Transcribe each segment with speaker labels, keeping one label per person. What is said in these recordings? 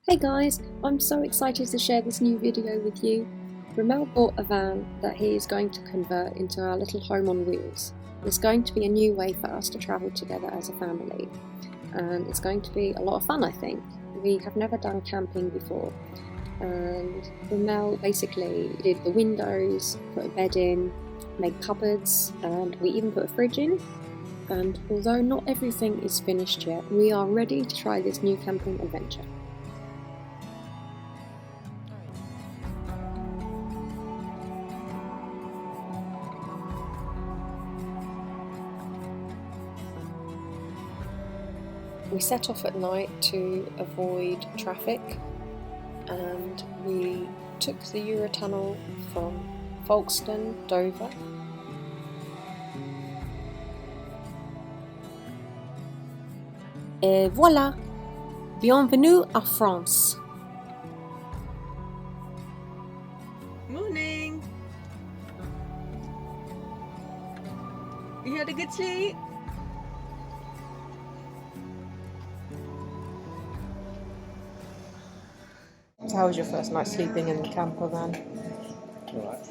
Speaker 1: Hey guys, I'm so excited to share this new video with you. Ramel bought a van that he is going to convert into our little home on wheels. It's going to be a new way for us to travel together as a family, and it's going to be a lot of fun, I think. We have never done camping before, and Ramel basically did the windows, put a bed in, made cupboards, and we even put a fridge in. And although not everything is finished yet, we are ready to try this new camping adventure. We set off at night to avoid traffic, and we took the Eurotunnel from Folkestone, Dover. Et voilà! Bienvenue à France!
Speaker 2: Morning! You had a good sleep?
Speaker 1: So how was your first night sleeping in the camper van?
Speaker 3: Alright.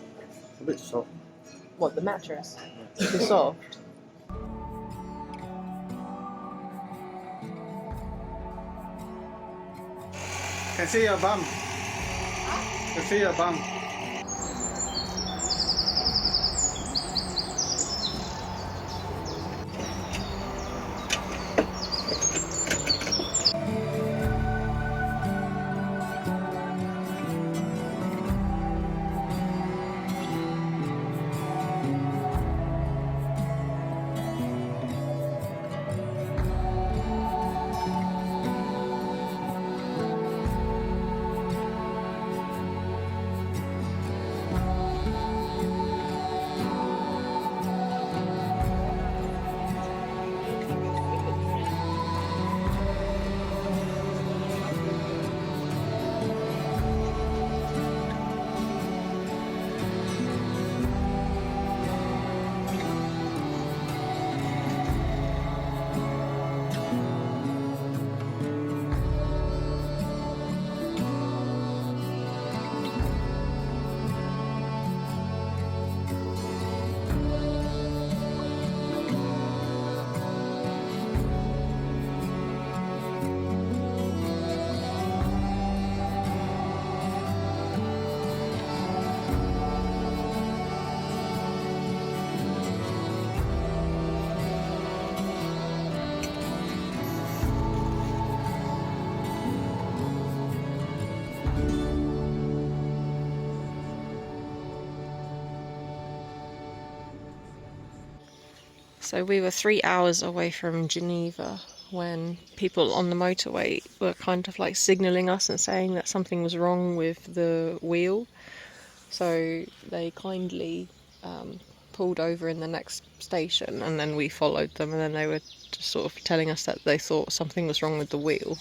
Speaker 3: A bit soft.
Speaker 1: What, the mattress? Too soft?
Speaker 3: Can see your bum. Can see your bum.
Speaker 4: So we were 3 hours away from Geneva when people on the motorway were kind of like signalling us and saying that something was wrong with the wheel. So they kindly pulled over in the next station, and then we followed them, and then they were just sort of telling us that they thought something was wrong with the wheel.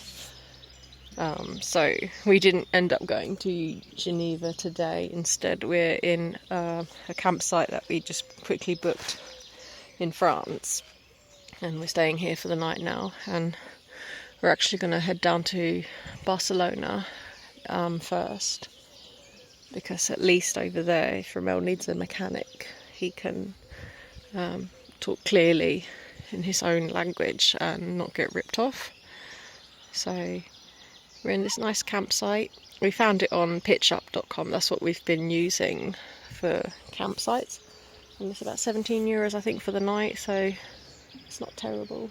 Speaker 4: So we didn't end up going to Geneva today. Instead, we're in a campsite that we just quickly booked in France, and we're staying here for the night now, and we're actually going to head down to Barcelona first, because at least over there, if Ramel needs a mechanic, he can talk clearly in his own language and not get ripped off. So we're in this nice campsite. We found it on pitchup.com. That's what we've been using for campsites. And it's about €17, I think, for the night, so it's not terrible.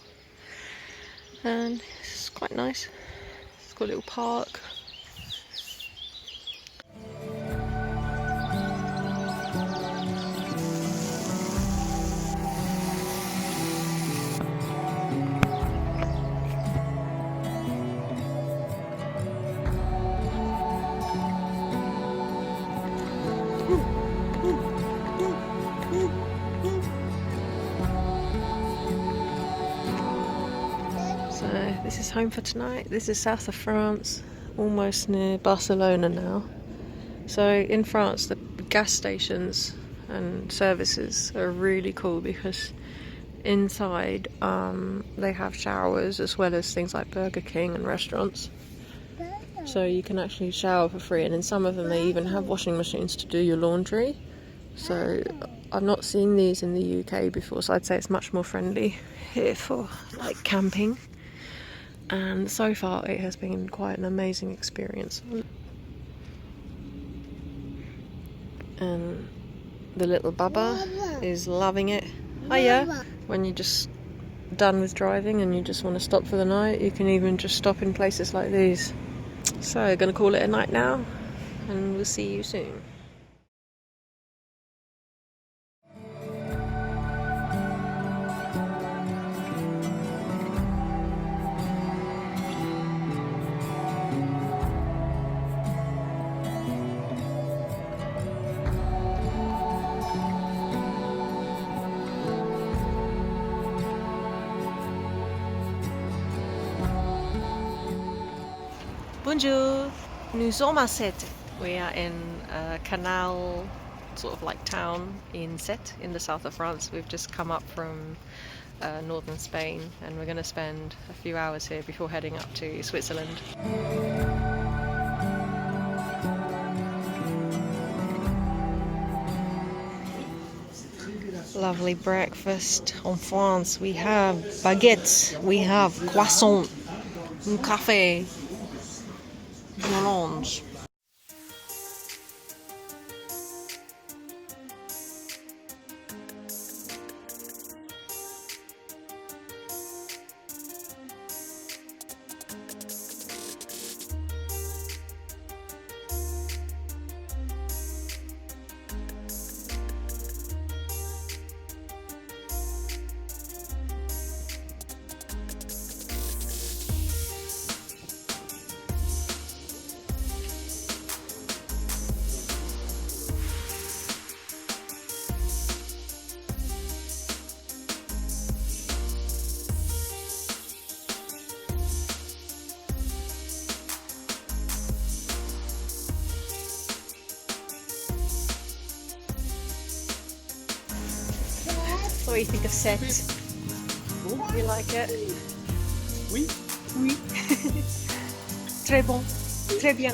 Speaker 4: And it's quite nice. It's got a little park. So this is home for tonight. This is south of France, almost near Barcelona now. So in France, the gas stations and services are really cool because inside they have showers as well as things like Burger King and restaurants. so you can actually shower for free, and in some of them they even have washing machines to do your laundry. So I've not seen these in the UK before, so I'd say it's much more friendly here for like camping, and so far it has been quite an amazing experience. And the little Baba is loving it. Hiya! When you're just done with driving and you just want to stop for the night, you can even just stop in places like these. So, gonna call it a night now, and we'll see you soon. Bonjour! Nous sommes à Sète. We are in a canal, sort of like town in Sète, in the south of France. We've just come up from northern Spain, and we're going to spend a few hours here before heading up to Switzerland. Lovely breakfast en France. We have baguettes, we have croissant, un café, orange. What do you think of Sète? You like it?
Speaker 3: Oui.
Speaker 4: Oui. Très bon. Très bien.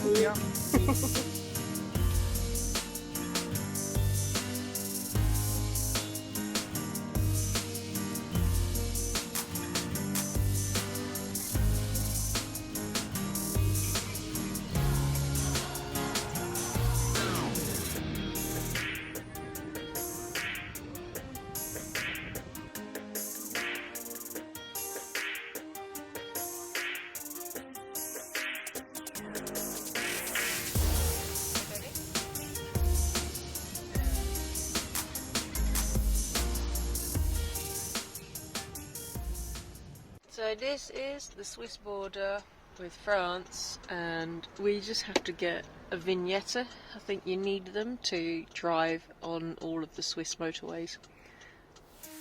Speaker 4: So this is the Swiss border with France, and we just have to get a vignette. I think you need them to drive on all of the Swiss motorways.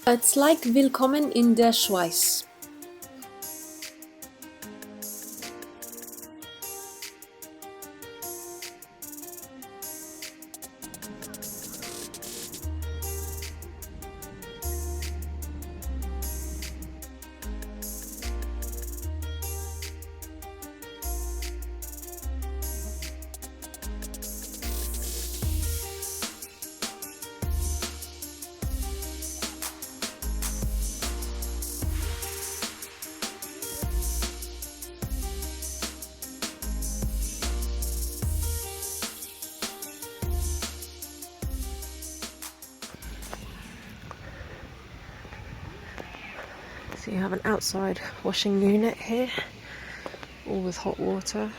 Speaker 1: It's like Willkommen in der Schweiz.
Speaker 4: So you have an outside washing unit here, all with hot water.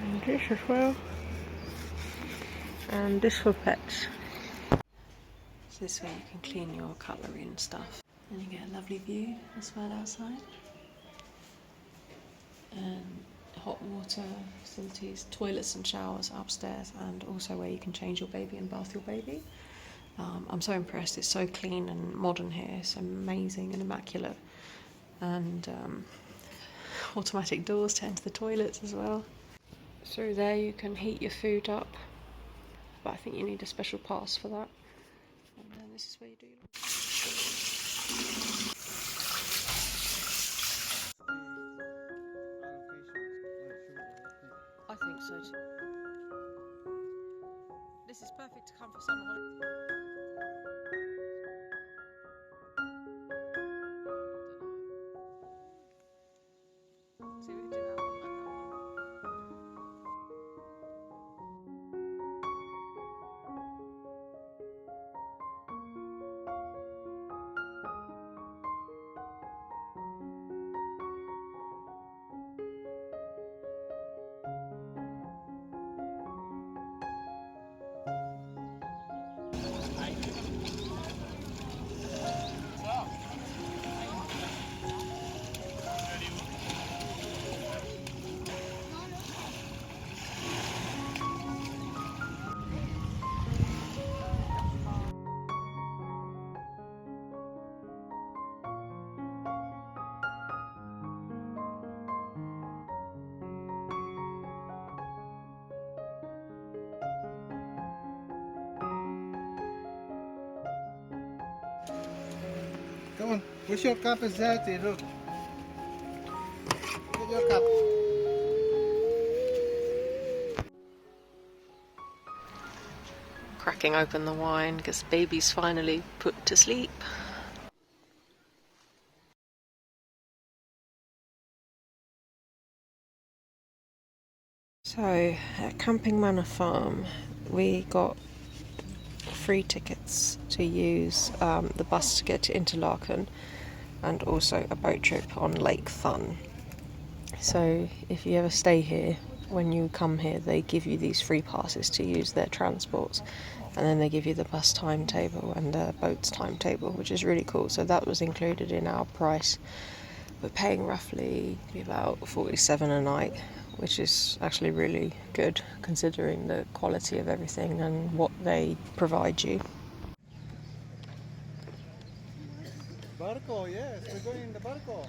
Speaker 4: And this as well. And this for pets. So this way you can clean your cutlery and stuff. And you get a lovely view as well outside. And hot water facilities, toilets and showers upstairs, and also where you can change your baby and bath your baby. I'm so impressed. It's so clean and modern here. It's amazing and immaculate. And automatic doors to enter the toilets as well. Through there you can heat your food up, but I think you need a special pass for that. And then this is where you do your perfect to come for summer holiday. See, we can do that one like that one.
Speaker 3: Come on, push your cup is dirty, look. Get your cup.
Speaker 4: Cracking open the wine because baby's finally put to sleep. So at Camping Manor Farm we got free tickets to use the bus to get to Interlaken and also a boat trip on Lake Thun. So if you ever stay here, when you come here they give you these free passes to use their transports, and then they give you the bus timetable and the boat's timetable, which is really cool. So that was included in our price. We're paying roughly about $47 a night, which is actually really good considering the quality of everything and what they provide you.
Speaker 3: Barco, yes, we're going in the barco.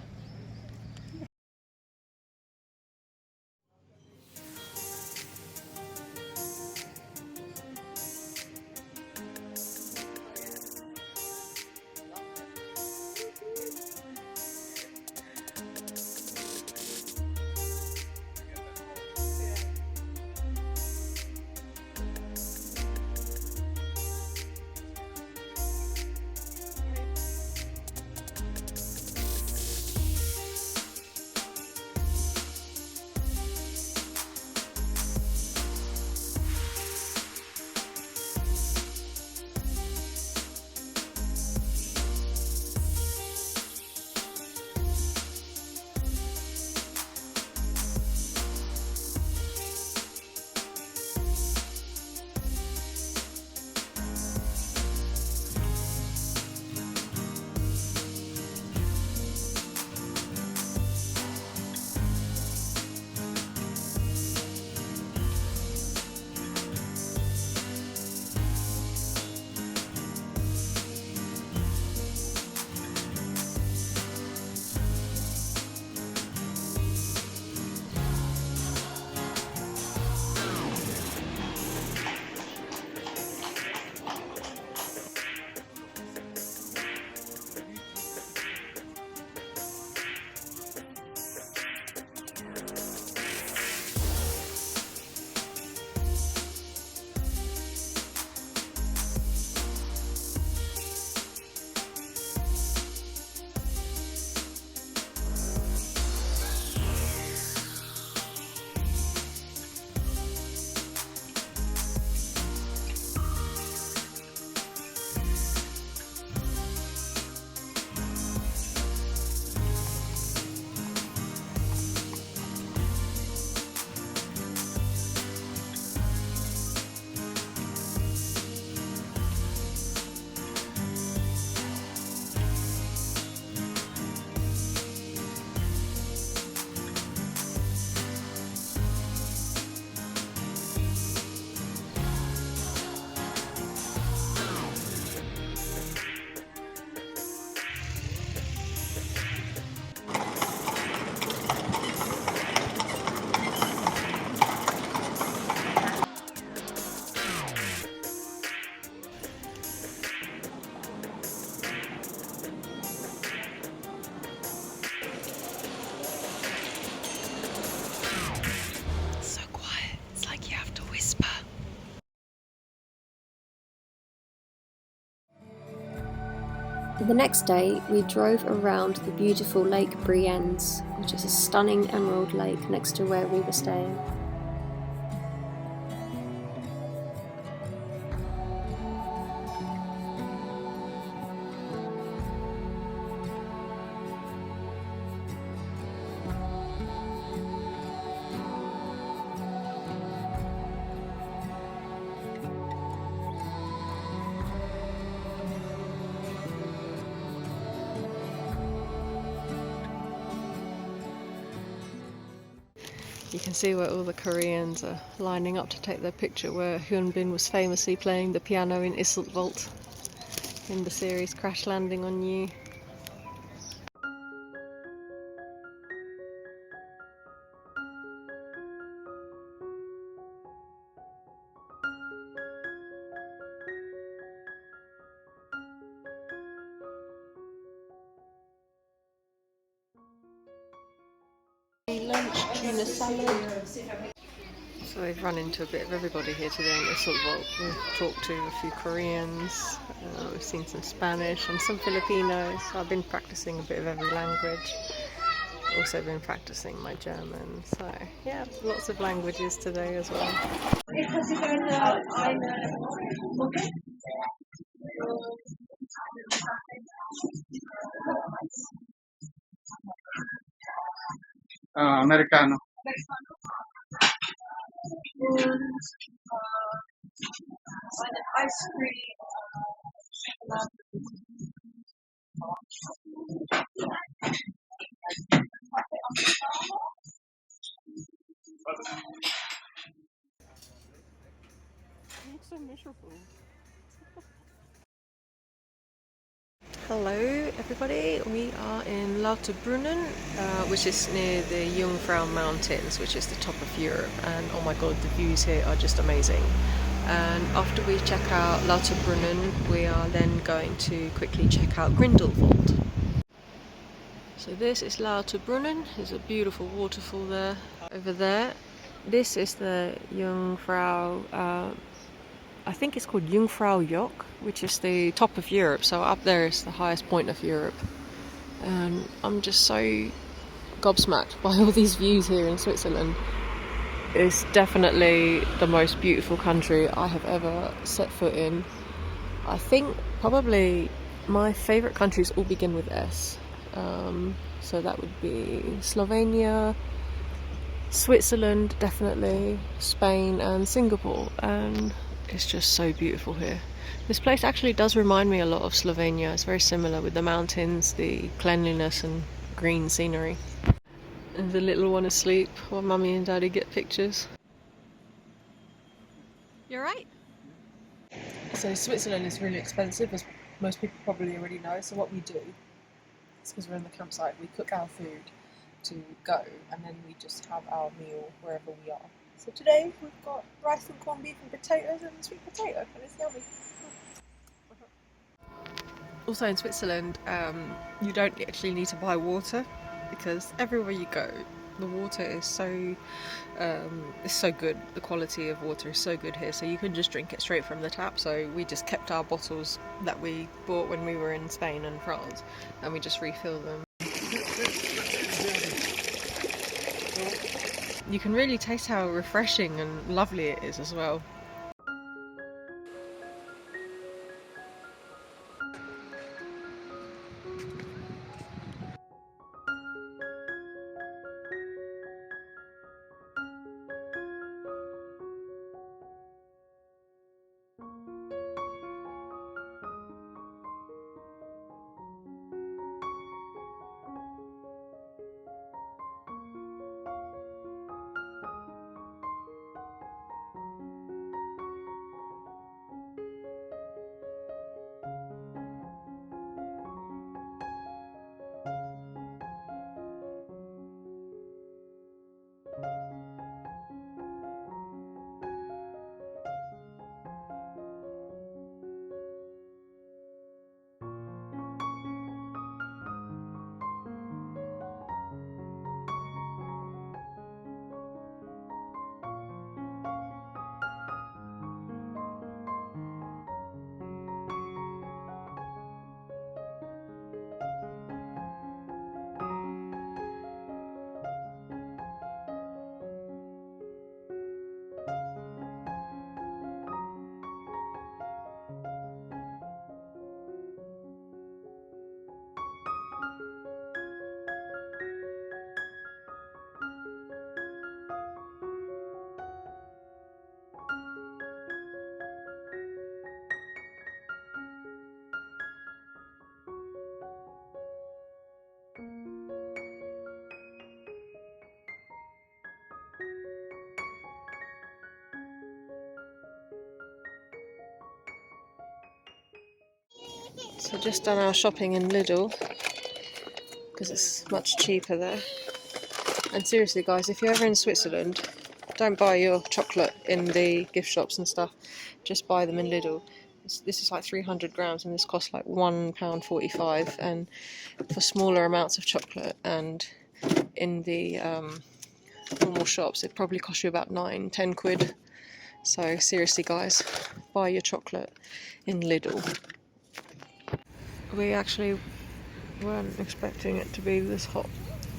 Speaker 1: The next day, we drove around the beautiful Lake Brienz, which is a stunning emerald lake next to where we were staying.
Speaker 4: You can see where all the Koreans are lining up to take their picture, where Hyun Bin was famously playing the piano in Isolde in the series Crash Landing on You. Lunch, tuna salad. So we've run into a bit of everybody here today in Isolde. We've talked to a few Koreans, we've seen some Spanish and some Filipinos. I've been practicing a bit of every language. Also been practicing my German. So yeah, lots of languages today as well.
Speaker 3: Americano.
Speaker 2: Ice cream.
Speaker 4: You look so miserable. Hello everybody, we are in Lauterbrunnen, which is near the Jungfrau Mountains, which is the top of Europe, and oh my god, the views here are just amazing. And after we check out Lauterbrunnen, we are then going to quickly check out Grindelwald. So this is Lauterbrunnen, there's a beautiful waterfall there. Over there, this is the Jungfrau, I think it's called Jungfrau Joch, which is the top of Europe, so up there is the highest point of Europe. And I'm just so gobsmacked by all these views here in Switzerland. It's definitely the most beautiful country I have ever set foot in. I think probably my favourite countries all begin with S. So that would be Slovenia, Switzerland, definitely, Spain and Singapore. And it's just so beautiful here. This place actually does remind me a lot of Slovenia. It's very similar with the mountains, the cleanliness and green scenery. And the little one asleep while Mummy and Daddy get pictures. You alright? So Switzerland is really expensive, as most people probably already know. So what we do is, because we're in the campsite, we cook our food to go and then we just have our meal wherever we are. So today we've got rice and corned beef and potatoes and sweet potato, and it's yummy. Also in Switzerland, you don't actually need to buy water, because everywhere you go, the water is so good. The quality of water is so good here, so you can just drink it straight from the tap. So we just kept our bottles that we bought when we were in Spain and France, and we just refill them. You can really taste how refreshing and lovely it is as well. So just done our shopping in Lidl because it's much cheaper there. And seriously guys, if you're ever in Switzerland, don't buy your chocolate in the gift shops and stuff, just buy them in Lidl. This is like 300 grams and this costs like £1.45, and for smaller amounts of chocolate, and in the normal shops it probably costs you about 9-10 quid. So seriously guys, buy your chocolate in Lidl. We actually weren't expecting it to be this hot.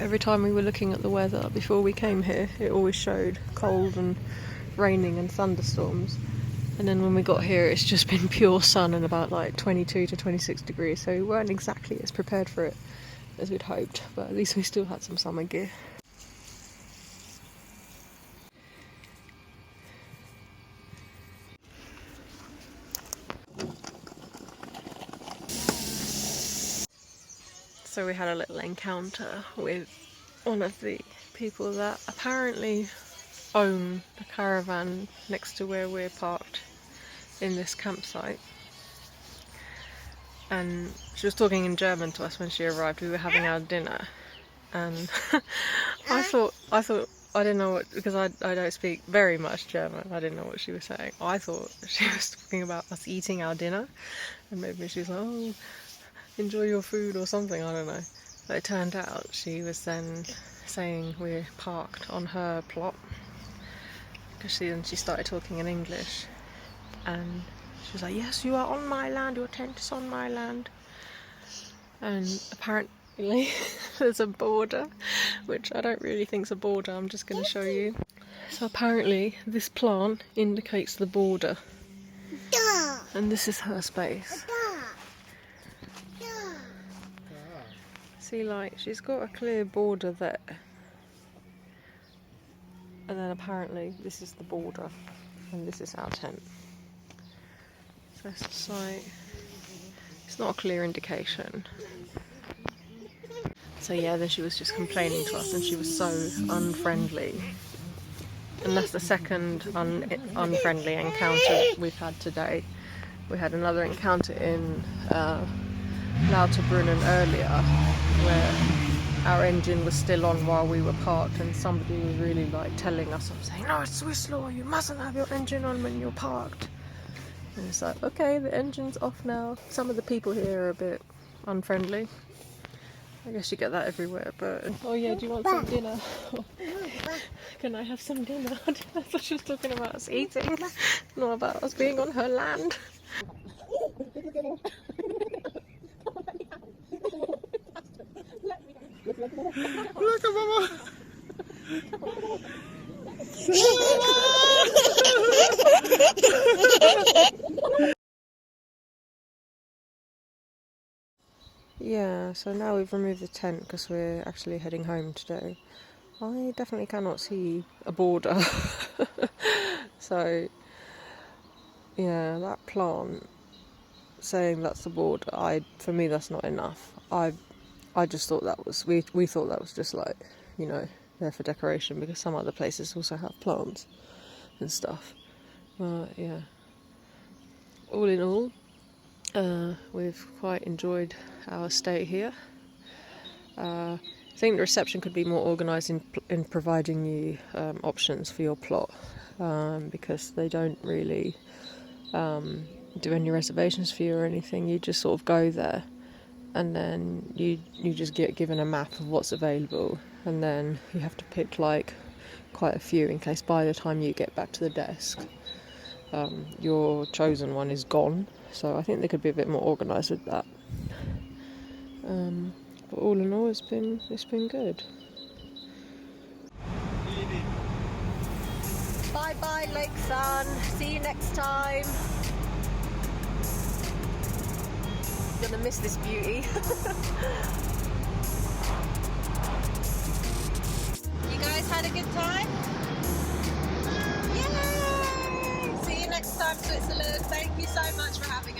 Speaker 4: Every time we were looking at the weather before we came here, it always showed cold and raining and thunderstorms. And then when we got here, it's just been pure sun and about like 22 to 26 degrees. So we weren't exactly as prepared for it as we'd hoped, but at least we still had some summer gear. So we had a little encounter with one of the people that apparently own the caravan next to where we're parked in this campsite. And she was talking in German to us when she arrived. We were having our dinner, and I thought I didn't know what, because I don't speak very much German. I didn't know what she was saying. I thought she was talking about us eating our dinner, and maybe she was like, "Oh, enjoy your food" or something, I don't know. But it turned out she was then saying we're parked on her plot, because she started talking in English, and she was like, "Yes, you are on my land, your tent is on my land." And apparently there's a border, which I don't really think is a border, I'm just going to show you. So apparently this plant indicates the border, and this is her space. See, like, she's got a clear border there, and then apparently this is the border, and this is our tent. So it's just like, it's not a clear indication. So yeah, then she was just complaining to us, and she was so unfriendly. And that's the second unfriendly encounter we've had today. We had another encounter in Lauterbrunnen earlier, where our engine was still on while we were parked, and somebody was really like telling us, saying, "No, it's Swiss law, you mustn't have your engine on when you're parked." And it's like, okay, the engine's off now. Some of the people here are a bit unfriendly. I guess you get that everywhere, but... Oh yeah, do you want some dinner? Can I have some dinner? I thought she was talking about us eating, not about us being on her land.
Speaker 3: Look at Mama!
Speaker 4: Yeah, so now we've removed the tent because we're actually heading home today. I definitely cannot see a border. So, yeah, that plant saying that's the border, for me that's not enough. I just thought that was, we thought that was just like, you know, there for decoration, because some other places also have plants and stuff. But yeah, all in all, we've quite enjoyed our stay here. I think the reception could be more organised in providing you options for your plot, because they don't really do any reservations for you or anything. You just sort of go there, and then you just get given a map of what's available, and then you have to pick like quite a few in case by the time you get back to the desk your chosen one is gone. So I think they could be a bit more organised with that. But all in all, it's been good.
Speaker 2: Bye bye, Lake Sun. See you next time. Gonna miss this beauty. You guys had a good time? Yay! See you next time, Switzerland. Thank you so much for having us.